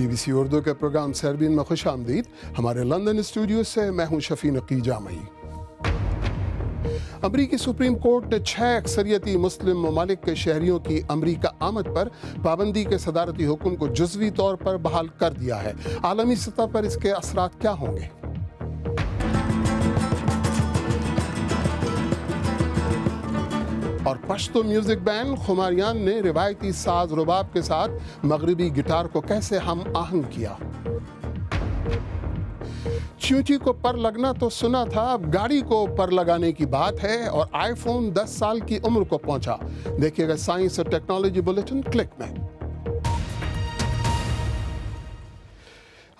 BBC Urdu کے programme سیربین میں خوش آمدید۔ ہمارے لندن اسٹوڈیو سے میں ہوں شفیع نقی جامعی۔ امریکی سپریم کورٹ نے 6 اکثریتی مسلم ممالک کے شہریوں کی امریکہ آمد پر پابندی کے صدارتی حکم کو جزوی طور پر بحال کر دیا ہے۔ عالمی سطح پر اس کے اثرات کیا ہوں گے؟ اور پشتو میوزک بینڈ خماریان نے روایتی ساز رباب کے ساتھ مغربی گٹار کو کیسے ہم آہنگ کیا؟ چونٹی کو پر لگنا تو سنا تھا، اب گاڑی کو پر لگانے کی بات ہے اور آئی فون 10 سال کی عمر کو پہنچا۔ دیکھیے گا سائنس اور ٹیکنالوجی بلیٹن کلک میں۔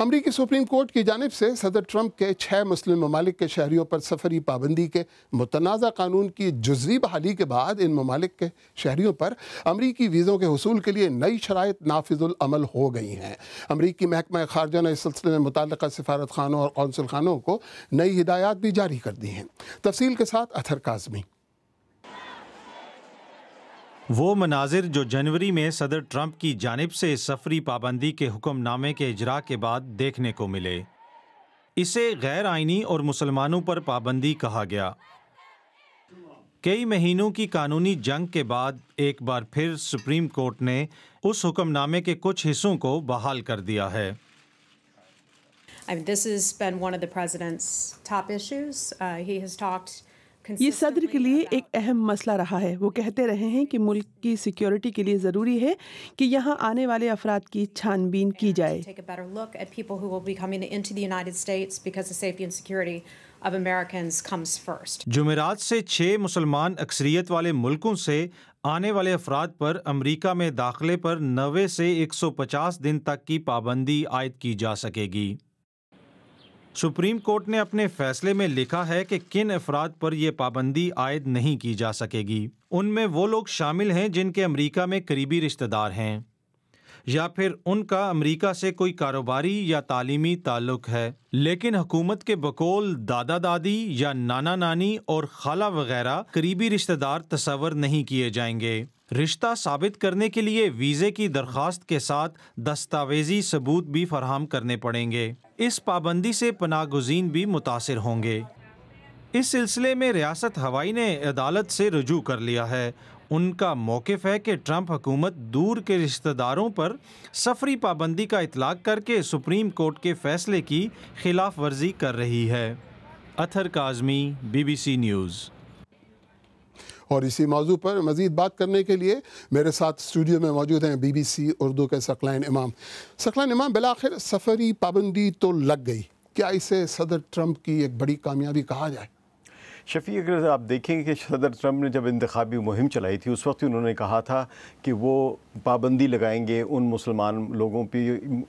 امریکی سپریم کورٹ کی جانب سے صدر ٹرمپ کے 6 مسلم ممالک کے شہریوں پر سفری پابندی کے متنازع قانون کی جزوی بحالی کے بعد ان ممالک کے شہریوں پر امریکی ویزوں کے حصول کے لیے نئی شرائط نافذ العمل ہو گئی ہیں۔ امریکی محکمہ خارجہ نے اس سلسلے میں متعلقہ سفارت خانوں اور قونصل خانوں کو نئی ہدایات بھی جاری کر دی ہیں۔ تفصیل کے ساتھ اطہر کاظمی۔ وہ مناظر جو جنوری میں صدر ٹرمپ کی جانب سے سفری پابندی کے حکم نامے کے اجرا کے بعد دیکھنے کو ملے، اسے غیر آئینی اور مسلمانوں پر پابندی کہا گیا۔ کئی مہینوں کی قانونی جنگ کے بعد ایک بار پھر سپریم کورٹ نے اس حکم نامے کے کچھ حصوں کو بحال کر دیا ہے۔ This has been one of the president's top issues. He has talked یہ صدر کے لیے ایک اہم مسئلہ رہا ہے۔ وہ کہتے رہے ہیں کہ ملک کی سیکیورٹی کے لیے ضروری ہے کہ یہاں آنے والے افراد کی چھان بین کی جائے۔ جمعرات سے 6 مسلمان اکثریت والے ملکوں سے آنے والے افراد پر امریکہ میں داخلے پر 90 سے 150 دن تک کی پابندی عائد کی جا سکے گی۔ سپریم کورٹ نے اپنے فیصلے میں لکھا ہے کہ کن افراد پر یہ پابندی عائد نہیں کی جا سکے گی۔ ان میں وہ لوگ شامل ہیں جن کے امریکہ میں قریبی رشتہ دار ہیں یا پھر ان کا امریکہ سے کوئی کاروباری یا تعلیمی تعلق ہے، لیکن حکومت کے بقول دادا دادی یا نانا نانی اور خالہ وغیرہ قریبی رشتہ دار تصور نہیں کیے جائیں گے۔ رشتہ ثابت کرنے کے لیے ویزے کی درخواست کے ساتھ دستاویزی ثبوت بھی فراہم کرنے پڑیں گے۔ اس پابندی سے پناہ گزین بھی متاثر ہوں گے۔ اس سلسلے میں ریاست ہوائی نے عدالت سے رجوع کر لیا ہے۔ ان کا موقف ہے کہ ٹرمپ حکومت دور کے رشتہ داروں پر سفری پابندی کا اطلاق کر کے سپریم کورٹ کے فیصلے کی خلاف ورزی کر رہی ہے۔ اطہر کاظمی، BBC نیوز۔ اور اسی موضوع پر مزید بات کرنے کے لیے میرے ساتھ اسٹوڈیو میں موجود ہیں BBC اردو کے ثقلین امام۔ ثقلین امام، بالآخر سفری پابندی تو لگ گئی، کیا اسے صدر ٹرمپ کی ایک بڑی کامیابی کہا جائے؟ شفیع، اگر آپ دیکھیں کہ صدر ٹرمپ نے جب انتخابی مہم چلائی تھی اس وقت انہوں نے کہا تھا کہ وہ پابندی لگائیں گے ان مسلمان لوگوں پہ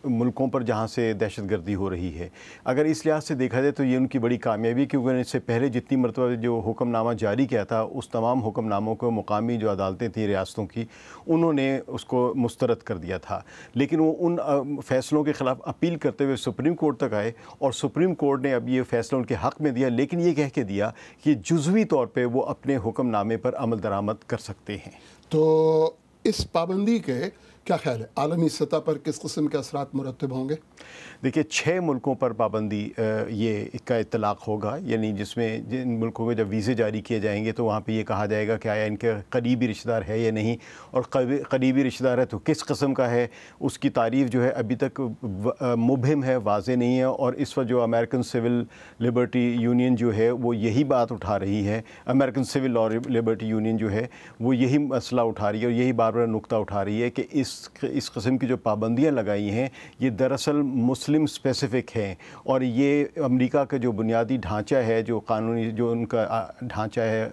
ملکوں پر جہاں سے دہشت گردی ہو رہی ہے۔ اگر اس لحاظ سے دیکھا جائے تو یہ ان کی بڑی کامیابی، کیونکہ اس سے پہلے جتنی مرتبہ جو حکم نامہ جاری کیا تھا اس تمام حکم ناموں کو مقامی جو عدالتیں تھیں ریاستوں کی، انہوں نے اس کو مسترد کر دیا تھا، لیکن وہ ان فیصلوں کے خلاف اپیل کرتے ہوئے سپریم کورٹ تک آئے اور سپریم کورٹ نے اب یہ فیصلہ ان کے حق میں دیا، لیکن یہ کہہ کے دیا کہ جزوی طور پہ وہ اپنے حکم نامے پر عمل درآمد کر سکتے ہیں۔ تو اس پابندی کے کیا خیال ہے عالمی سطح پر کس قسم کے اثرات مرتب ہوں گے؟ دیکھیے 6 ملکوں پر پابندی یہ کا اطلاق ہوگا، یعنی جس میں جن ملکوں کو جب ویزے جاری کیے جائیں گے تو وہاں پہ یہ کہا جائے گا کہ آیا ان کے قریبی رشتہ دار ہے یا نہیں، اور قریبی رشتہ دار ہے تو کس قسم کا ہے، اس کی تعریف جو ہے ابھی تک مبہم ہے، واضح نہیں ہے، اور اس وقت جو امریکن سول لبرٹی یونین جو ہے وہ یہی بات اٹھا رہی ہے، American civil law Liberty union جو ہے وہ یہی مسئلہ اٹھا رہی ہے اور یہی بار بار نقطہ اٹھا رہی ہے کہ اس قسم کی جو پابندیاں لگائی ہیں یہ دراصل مسلم اسپیسیفک ہیں، اور یہ امریکہ کا جو بنیادی ڈھانچہ ہے، جو قانونی جو ان کا ڈھانچہ ہے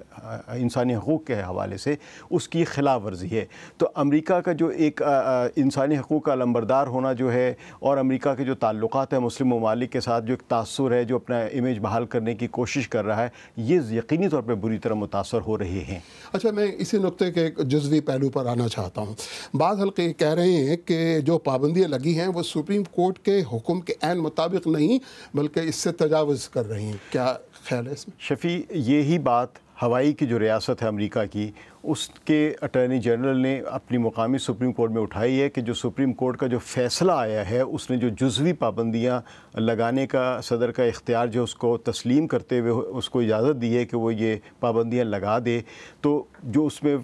انسانی حقوق کے حوالے سے، اس کی خلاف ورزی ہے۔ تو امریکہ کا جو ایک انسانی حقوق کا علمبردار ہونا جو ہے، اور امریکہ کے جو تعلقات ہیں مسلم ممالک کے ساتھ، جو ایک تاثر ہے جو اپنا امیج بحال کرنے کی کوشش کر رہا ہے، یہ یقینی طور پہ بری طرح متاثر ہو رہے ہیں۔ اچھا، میں اسی نقطے کے ایک جزوی پہلو پر آنا چاہتا ہوں۔ بعض حلقے کہہ رہے ہیں کہ جو پابندیاں لگی ہیں وہ سپریم کورٹ کے حکم کے عین مطابق نہیں بلکہ اس سے تجاوز کر رہی ہیں، کیا خیال ہے اس میں؟ شفیع، یہی بات ہوائی کی جو ریاست ہے امریکہ کی، اس کے اٹارنی جنرل نے اپنی مقامی سپریم کورٹ میں اٹھائی ہے کہ جو سپریم کورٹ کا جو فیصلہ آیا ہے اس نے جو جزوی پابندیاں لگانے کا صدر کا اختیار جو اس کو تسلیم کرتے ہوئے اس کو اجازت دی ہے کہ وہ یہ پابندیاں لگا دے، تو جو اس میں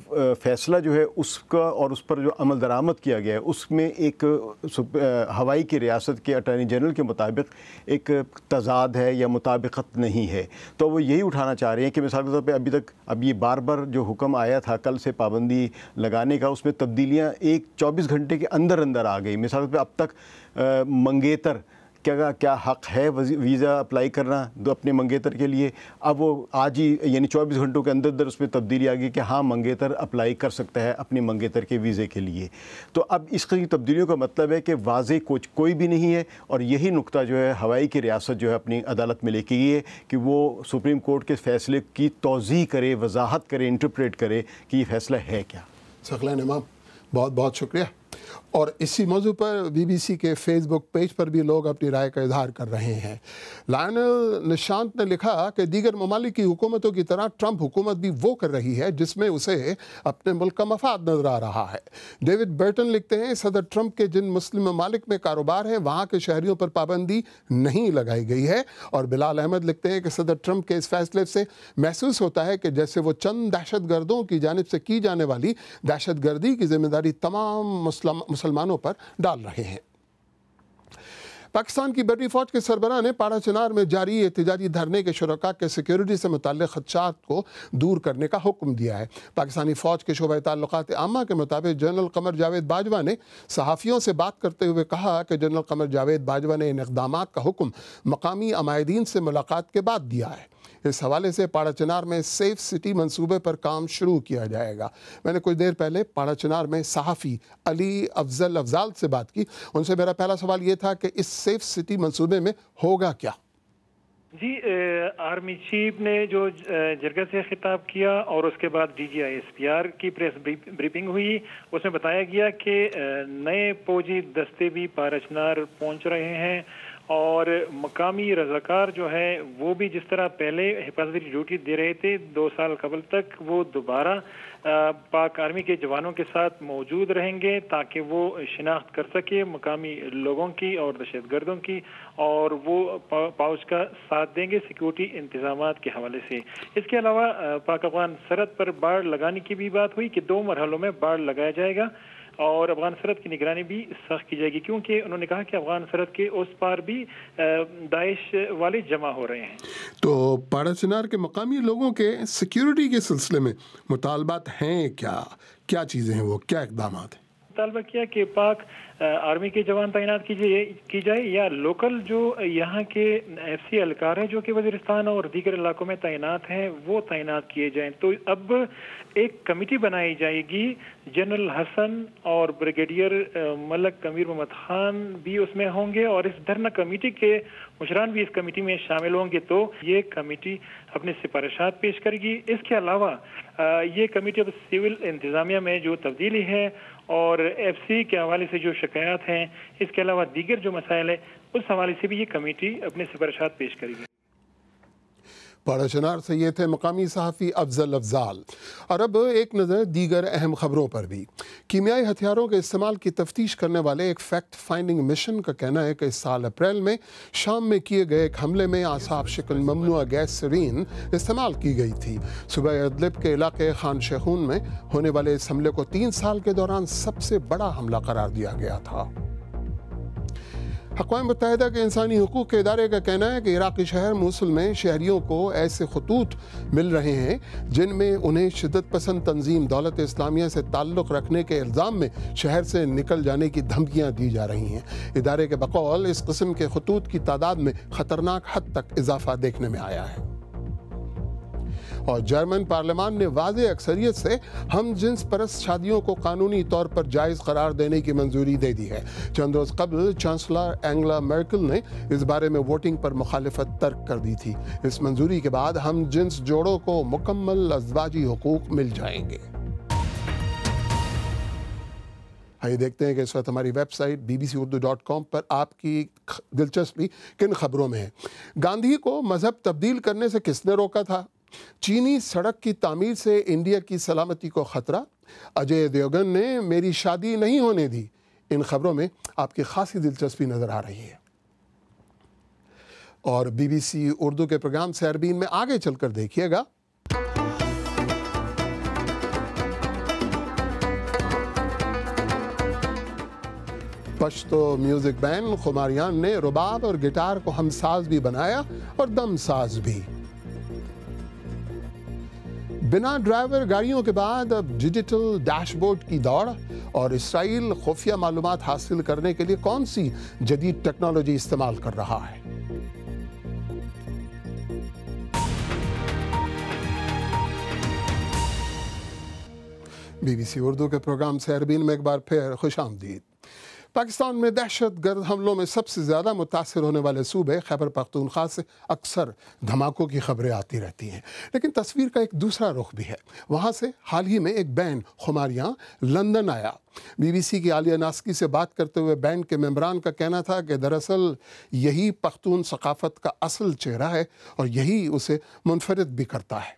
فیصلہ جو ہے اس کا اور اس پر جو عمل درآمد کیا گیا ہے اس میں ایک ہوائی کی ریاست کے اٹارنی جنرل کے مطابق ایک تضاد ہے یا مطابقت نہیں ہے. تو وہ یہی اٹھانا چاہ رہے ہیں کہ مثال کے طور پہ ابھی تک اب یہ بار جو حکم آیا تھا کل سے پابندی لگانے کا، اس میں تبدیلیاں 24 گھنٹے کے اندر آ گئی. مثال کے طور پہ اب تک منگیتر کیا حق ہے ویزا اپلائی کرنا اپنے منگیتر کے لیے، اب وہ آج ہی یعنی 24 گھنٹوں کے اندر اس میں تبدیلی آ گئی کہ ہاں منگیتر اپلائی کر سکتا ہے اپنے منگیتر کے ویزے کے لیے. تو اب اس کی تبدیلیوں کا مطلب ہے کہ واضح کوئی بھی نہیں ہے، اور یہی نقطہ جو ہے ہوائی کی ریاست جو ہے اپنی عدالت میں لے کے گئی ہے کہ وہ سپریم کورٹ کے فیصلے کی توضیح کرے، وضاحت کرے، انٹرپریٹ کرے کہ یہ فیصلہ ہے کیا. ثقلین امام، بہت بہت شکریہ. اور اسی موضوع پر بی بی سی کے فیس بک پیج پر بھی لوگ اپنی رائے کا اظہار کر رہے ہیں. لائنل نشانت نے لکھا کہ دیگر ممالک کی حکومتوں کی طرح ٹرمپ حکومت بھی وہ کر رہی ہے جس میں اسے اپنے ملک کا مفاد نظر آ رہا ہے. ڈیوڈ برٹن لکھتے ہیں صدر ٹرمپ کے جن مسلم ممالک میں کاروبار ہے وہاں کے شہریوں پر پابندی نہیں لگائی گئی ہے. اور بلال احمد لکھتے ہیں کہ صدر ٹرمپ کے اس فیصلے سے محسوس ہوتا ہے کہ جیسے وہ چند دہشت گردوں کی جانب سے کی جانے والی دہشت گردی کی ذمہ داری تمام مسلمانوں پر ڈال رہے ہیں. پاکستان کی بحری فوج کے سربراہ نے پاڑا چنار میں جاری احتجاجی دھرنے کے شرکاء کے سیکیورٹی سے متعلق خدشات کو دور کرنے کا حکم دیا ہے. پاکستانی فوج کے شعبہ تعلقات عامہ کے مطابق جنرل قمر جاوید باجوہ نے صحافیوں سے بات کرتے ہوئے کہا کہ جنرل قمر جاوید باجوہ نے ان اقدامات کا حکم مقامی عمائدین سے ملاقات کے بعد دیا ہے. اس حوالے سے پاڑا چنار میں سیف سٹی منصوبے پر کام شروع کیا جائے گا. میں نے کچھ دیر پہلے پاڑا چنار میں صحافی علی افضل سے بات کی. ان سے میرا پہلا سوال یہ تھا کہ اس سیف سٹی منصوبے میں ہوگا کیا؟ جی، آرمی چیف نے جو جرگہ سے خطاب کیا اور اس کے بعد DGISPR کی پریس بریفنگ ہوئی، اس میں بتایا گیا کہ نئے فوجی دستے بھی پاڑا چنار پہنچ رہے ہیں اور مقامی رضاکار جو ہے وہ بھی جس طرح پہلے حفاظتی ڈیوٹی دے رہے تھے 2 سال قبل تک، وہ دوبارہ پاک آرمی کے جوانوں کے ساتھ موجود رہیں گے تاکہ وہ شناخت کر سکے مقامی لوگوں کی اور دہشت گردوں کی، اور وہ فوج کا ساتھ دیں گے سیکورٹی انتظامات کے حوالے سے. اس کے علاوہ پاک افغان سرحد پر باڑ لگانے کی بھی بات ہوئی کہ 2 مرحلوں میں باڑ لگایا جائے گا اور افغان سرحد کی نگرانی بھی سخت کی جائے گی، کیونکہ انہوں نے کہا کہ افغان سرحد کے اس پار بھی داعش والے جمع ہو رہے ہیں. تو پاڑا چنار کے مقامی لوگوں کے سیکیورٹی کے سلسلے میں مطالبات ہیں کیا چیزیں ہیں، وہ کیا اقدامات ہیں؟ مطالبہ کیا کہ پاک آرمی کے جوان تعینات کی جائے یا لوکل جو یہاں کے FC اہلکار ہیں جو کہ وزیرستان اور دیگر علاقوں میں تعینات ہیں وہ تعینات کیے جائیں. تو اب ایک کمیٹی بنائی جائے گی، جنرل حسن اور بریگیڈیئر ملک امیر محمد خان بھی اس میں ہوں گے اور اس دھرنا کمیٹی کے مشران بھی اس کمیٹی میں شامل ہوں گے. تو یہ کمیٹی اپنے سفارشات پیش کرے گی. اس کے علاوہ یہ کمیٹی اب سول انتظامیہ میں جو تبدیلی ہے اور FC کے حوالے سے جو شکایات ہیں، اس کے علاوہ دیگر جو مسائل ہیں اس حوالے سے بھی یہ کمیٹی اپنے سفارشات پیش کرے گی. پاڑا چنار سے یہ تھے مقامی صحافی افضل. اور اب ایک نظر دیگر اہم خبروں پر بھی. کیمیائی ہتھیاروں کے استعمال کی تفتیش کرنے والے ایک فیکٹ فائنڈنگ مشن کا کہنا ہے کہ اس سال اپریل میں شام میں کیے گئے ایک حملے میں اعصاب شکن ممنوع گیس سرین استعمال کی گئی تھی. صوبہ ادلب کے علاقے خان شیخون میں ہونے والے اس حملے کو 3 سال کے دوران سب سے بڑا حملہ قرار دیا گیا تھا. اقوام متحدہ کے انسانی حقوق کے ادارے کا کہنا ہے کہ عراقی شہر موصل میں شہریوں کو ایسے خطوط مل رہے ہیں جن میں انہیں شدت پسند تنظیم دولت اسلامیہ سے تعلق رکھنے کے الزام میں شہر سے نکل جانے کی دھمکیاں دی جا رہی ہیں. ادارے کے بقول اس قسم کے خطوط کی تعداد میں خطرناک حد تک اضافہ دیکھنے میں آیا ہے. اور جرمن پارلیمان نے واضح اکثریت سے ہم جنس پرست شادیوں کو قانونی طور پر جائز قرار دینے کی منظوری دے دی ہے. چند روز قبل چانسلر اینگلا مرکل نے اس بارے میں ووٹنگ پر مخالفت ترک کر دی تھی. اس منظوری کے بعد ہم جنس جوڑوں کو مکمل ازدواجی حقوق مل جائیں گے. آئیے دیکھتے ہیں کہ اس وقت ہماری ویب سائٹ bbcurdu.com پر آپ کی دلچسپی کن خبروں میں ہے. گاندھی کو مذہب تبدیل کرنے سے کس نے روکا تھا؟ چینی سڑک کی تعمیر سے انڈیا کی سلامتی کو خطرہ، اجے دیوگن نے میری شادی نہیں ہونے دی۔ ان خبروں میں آپ کی خاصی دلچسپی نظر آ رہی ہے۔ اور BBC اردو کے پروگرام سیربین میں آگے چل کر دیکھیے گا۔ پشتو میوزک بینڈ خماریان نے رباب اور گٹار کو ہم ساز بھی بنایا اور دم ساز بھی۔ بنا ڈرائیور گاڑیوں کے بعد اب ڈیجیٹل ڈیش بورڈ کی دوڑ، اور اسرائیل خفیہ معلومات حاصل کرنے کے لیے کون سی جدید ٹیکنالوجی استعمال کر رہا ہے؟ BBC اردو کے پروگرام سیربین میں ایک بار پھر خوش آمدید۔ پاکستان میں دہشت گرد حملوں میں سب سے زیادہ متاثر ہونے والے صوبے خیبر پختونخوا سے اکثر دھماکوں کی خبریں آتی رہتی ہیں، لیکن تصویر کا ایک دوسرا رخ بھی ہے۔ وہاں سے حال ہی میں ایک بینڈ خماریاں لندن آیا۔ BBC کی عالیہ ناسکی سے بات کرتے ہوئے بینڈ کے ممبران کا کہنا تھا کہ دراصل یہی پختون ثقافت کا اصل چہرہ ہے اور یہی اسے منفرد بھی کرتا ہے۔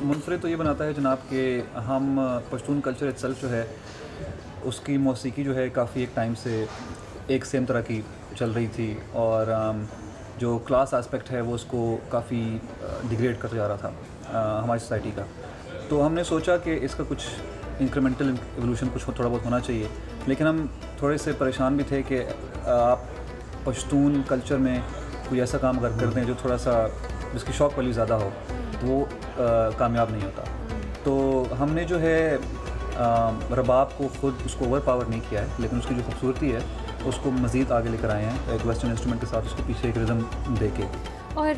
منفرد تو یہ بناتا ہے جناب کہ ہم پشتون کلچر اٹسیلف جو ہے اس کی موسیقی جو ہے کافی ایک ٹائم سے ایک سیم طرح کی چل رہی تھی، اور جو کلاس اسپیکٹ ہے وہ اس کو کافی ڈیگریڈ کرتا جا رہا تھا ہماری سوسائٹی کا۔ تو ہم نے سوچا کہ اس کا کچھ انکریمنٹل ایولیوشن کچھ تھوڑا بہت ہونا چاہیے، لیکن ہم تھوڑے سے پریشان بھی تھے کہ آپ پشتون کلچر میں کوئی ایسا کام اگر کرتے ہیں جو تھوڑا سا جس کی شوق ویلیو زیادہ ہو تو وہ کامیاب نہیں ہوتا۔ تو ہم نے جو ہے رباب کو خود اس کو اوور پاور نہیں کیا ہے، لیکن اس کی جو خوبصورتی ہے اس کو مزید آگے لے کر آئے ہیں ایک ویسٹرن انسٹرومنٹ کے ساتھ، اس کے پیچھے ایک رزم دے کے۔ اور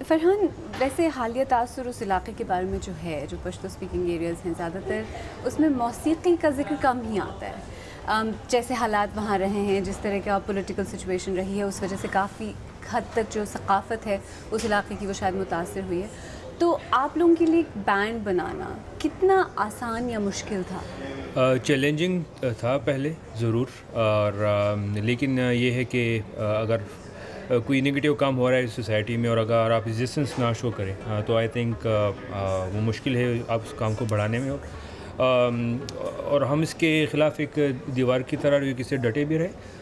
فرحان، ویسے حالیہ تاثر اس علاقے کے بارے میں جو ہے، جو پشتو اسپیکنگ ایریاز ہیں زیادہ تر، اس میں موسیقی کا ذکر کم ہی آتا ہے۔ جیسے حالات وہاں رہے ہیں، جس طرح کا پولیٹیکل سچویشن رہی ہے، اس وجہ سے کافی حد تک جو ثقافت ہے اس علاقے کی وہ شاید متاثر ہوئی ہے۔ تو آپ لوگوں کے لیے ایک بینڈ بنانا کتنا آسان یا مشکل تھا؟ چیلنجنگ تھا پہلے ضرور، اور لیکن یہ ہے کہ اگر کوئی نگیٹیو کام ہو رہا ہے سوسائٹی میں اور اگر آپ ریزسٹنس نہ شو کریں تو آئی تھنک وہ مشکل ہے آپ اس کام کو بڑھانے میں، اور ہم اس کے خلاف ایک دیوار کی طرح کسی سے ڈٹے بھی رہے۔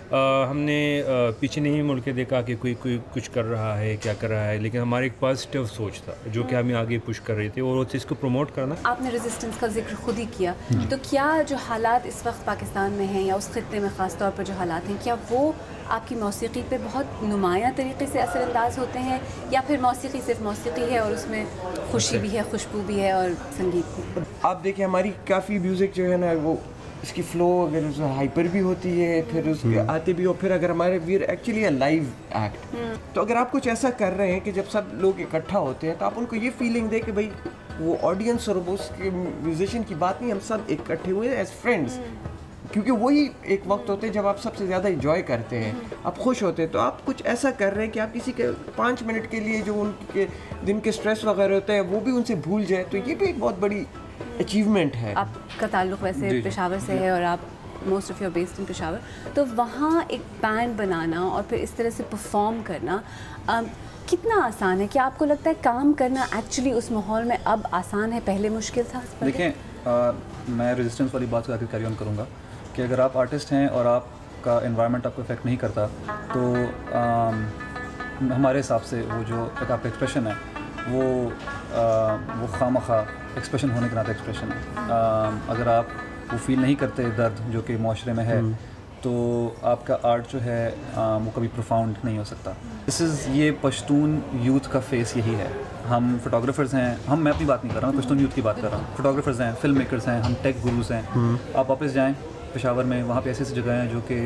ہم نے پیچھے نہیں مڑ کے دیکھا کہ کوئی کچھ کر رہا ہے، کیا کر رہا ہے، لیکن ہماری ایک پازیٹیو سوچ تھا جو کہ ہمیں آگے پش کر رہی تھی، اور اس چیز کو پروموٹ کرنا۔ آپ نے ریزسٹنس کا ذکر خود ہی کیا، تو کیا جو حالات اس وقت پاکستان میں ہیں یا اس خطے میں خاص طور پر جو حالات ہیں، کیا وہ آپ کی موسیقی پہ بہت نمایاں طریقے سے اثر انداز ہوتے ہیں، یا پھر موسیقی صرف موسیقی ہے اور اس میں خوشی بھی ہے، خوشبو بھی ہے اور سنگیت بھی؟ آپ دیکھیں ہماری کافی میوزک جو ہے نا وہ اس کی فلو اگر اس ہائپر بھی ہوتی ہے، پھر اس کے آتے بھی ہو، پھر اگر ہمارے we are actually a live act, تو اگر آپ کچھ ایسا کر رہے ہیں کہ جب سب لوگ اکٹھا ہوتے ہیں تو آپ ان کو یہ فیلنگ دیں کہ بھائی وہ آڈینس اور اس کے میوزیشین کی بات نہیں، ہم سب اکٹھے ہوئے ایز فرینڈس، کیونکہ وہی ایک وقت ہوتے ہیں جب آپ سب سے زیادہ انجوائے کرتے ہیں، آپ خوش ہوتے ہیں۔ تو آپ کچھ ایسا کر رہے ہیں کہ آپ کسی کے 5 منٹ کے لیے جو ان کے دن کے سٹریس وغیرہ ہوتے ہیں وہ بھی ان سے بھول جائے، تو یہ بھی ایک بہت بڑی اچیومنٹ ہے۔ آپ کا تعلق ویسے پشاور سے ہے اور آپ most of your based in Peshawar, تو وہاں ایک بینڈ بنانا اور پھر اس طرح سے پرفارم کرنا کتنا آسان ہے؟ کیا آپ کو لگتا ہے کام کرنا ایکچولی اس ماحول میں اب آسان ہے، پہلے مشکل تھا؟ دیکھیں، میں ریزسٹنس والی بات کا کیری آن کروں گا کہ اگر آپ آرٹسٹ ہیں اور آپ کا انوائرمنٹ آپ کو افیکٹ نہیں کرتا تو ہمارے حساب سے وہ جو ایک آپ کا ایکسپریشن ہے وہ خواہ ایکسپریشن ہونے کے ناطے ایکسپریشن ہے۔ اگر آپ وہ فیل نہیں کرتے درد جو کہ معاشرے میں ہے تو آپ کا آرٹ جو ہے وہ کبھی پروفاؤنڈ نہیں ہو سکتا۔ یہ پشتون یوتھ کا فیس یہی ہے۔ ہم فوٹوگرافرز ہیں، میں اپنی بات نہیں کر رہا ہوں، پشتون یوتھ کی بات کر رہا ہوں۔ فوٹوگرافرز ہیں، فلم میکرز ہیں، ہم ٹیک گروز ہیں۔ آپ واپس جائیں پشاور میں، وہاں پہ ایسی ایسی جگہیں ہیں جو کہ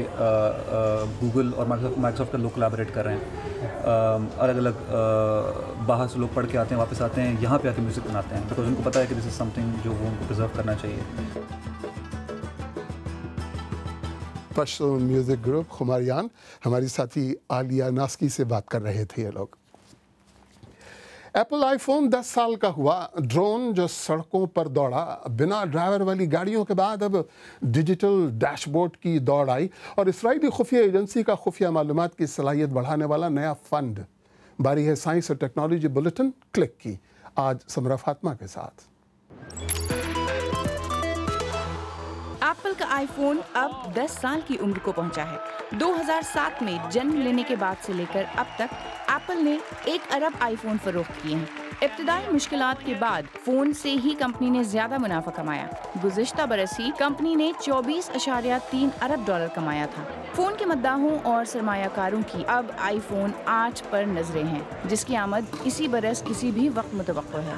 گوگل اور مائیکروسافٹ کا لوگ کولیبریٹ کر رہے ہیں، الگ الگ باہر سے لوگ پڑھ کے آتے ہیں، واپس آتے ہیں، یہاں پہ آ کے میوزک بناتے ہیں، بیکاز ان کو پتہ ہے کہ دس از سم تھنگ جو وہ ان کو پرزرو کرنا چاہیے۔ پشتون میوزک گروپ خماریان، ہماری ساتھی عالیہ ناسکی سے بات کر رہے تھے یہ لوگ۔ ایپل آئی فون 10 سال کا ہوا، ڈرون جو سڑکوں پر دوڑا، بنا ڈرائیور والی گاڑیوں کے بعد اب ڈیجیٹل ڈیش بورڈ کی دوڑ آئی، اور اسرائیلی خفیہ ایجنسی کا خفیہ معلومات کی صلاحیت بڑھانے والا نیا فنڈ۔ باری ہے سائنس اور ٹیکنالوجی بلیٹن کلک کی، آج سمرہ فاطمہ کے ساتھ۔ ایپل کا آئی فون اب 10 سال کی عمر کو پہنچا ہے۔ 2007 میں جنم لینے کے بعد سے لے کر اب تک ایپل نے 1 ارب آئی فون فروخت کیے ہیں۔ ابتدائی مشکلات کے بعد فون سے ہی کمپنی نے زیادہ منافع کمایا۔ گزشتہ برس ہی کمپنی نے 24.3 ارب ڈالر کمایا تھا۔ فون کے مداحوں اور سرمایہ کاروں کی اب آئی فون 8 پر نظریں ہیں، جس کی آمد اسی برس کسی بھی وقت متوقع ہے۔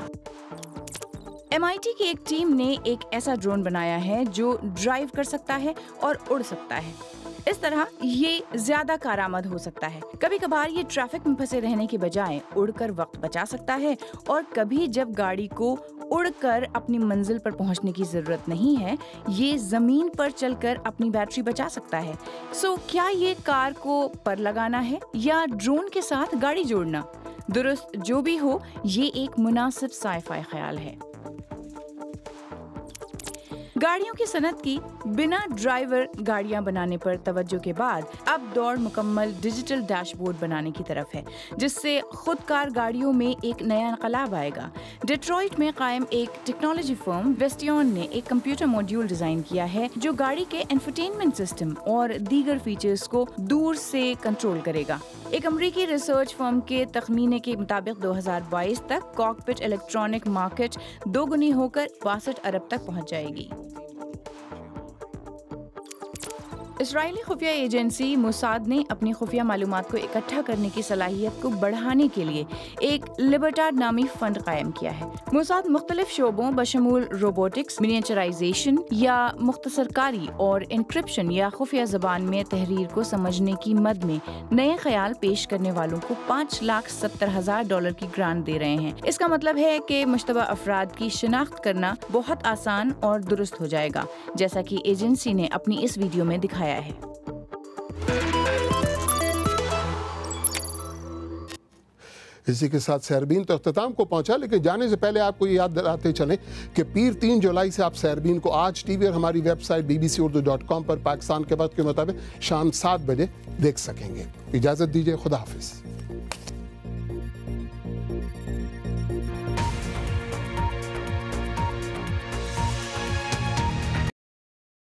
MIT کی ایک ٹیم نے ایک ایسا ڈرون بنایا ہے جو ڈرائیو کر سکتا ہے اور اڑ سکتا ہے۔ اس طرح یہ زیادہ کارآمد ہو سکتا ہے۔ کبھی کبھار یہ ٹریفک میں پھنسے رہنے کے بجائے اڑ کر وقت بچا سکتا ہے، اور کبھی جب گاڑی کو اڑ کر اپنی منزل پر پہنچنے کی ضرورت نہیں ہے، یہ زمین پر چل کر اپنی بیٹری بچا سکتا ہے۔ کیا یہ کار کو پر لگانا ہے یا ڈرون کے ساتھ گاڑی جوڑنا؟ درست جو بھی ہو، یہ ایک مناسب سائی فائی خیال ہے۔ گاڑیوں کی صنعت کی بنا ڈرائیور گاڑیاں بنانے پر توجہ کے بعد اب دوڑ مکمل ڈیجیٹل ڈیش بورڈ بنانے کی طرف ہے، جس سے خود کار گاڑیوں میں ایک نیا انقلاب آئے گا۔ ڈیٹرائٹ میں قائم ایک ٹیکنالوجی فرم ویسٹیون نے ایک کمپیوٹر ماڈیول ڈیزائن کیا ہے جو گاڑی کے انفوٹینمنٹ سسٹم اور دیگر فیچرز کو دور سے کنٹرول کرے گا۔ ایک امریکی ریسرچ فرم کے تخمینے کے مطابق 2022 تک کاکپٹ الیکٹرانک مارکیٹ 2 گنی ہو کر 62 ارب تک پہنچ جائے گی۔ اسرائیلی خفیہ ایجنسی موساد نے اپنی خفیہ معلومات کو اکٹھا کرنے کی صلاحیت کو بڑھانے کے لیے ایک لبرٹاڈ نامی فنڈ قائم کیا ہے۔ موساد مختلف شعبوں بشمول روبوٹکس، منیچرائزیشن یا مختصر کاری اور انکرپشن یا خفیہ زبان میں تحریر کو سمجھنے کی مد میں نئے خیال پیش کرنے والوں کو $5,70,000 کی گرانٹ دے رہے ہیں۔ اس کا مطلب ہے کہ مشتبہ افراد کی شناخت کرنا بہت آسان اور درست ہو جائے گا، جیسا کہ ایجنسی نے اپنی اس ویڈیو میں دکھایا ہے۔ اسی کے ساتھ سیربین تو اختتام کو پہنچا، لیکن جانے سے پہلے آپ کو یہ یاد دلاتے چلیں کہ پیر 3 جولائی سے آپ سیربین کو آج ٹی وی اور ہماری ویب سائٹ bbcurdu.com پر پاکستان کے وقت کے مطابق شام 7 بجے دیکھ سکیں گے۔ اجازت دیجیے، خدا حافظ۔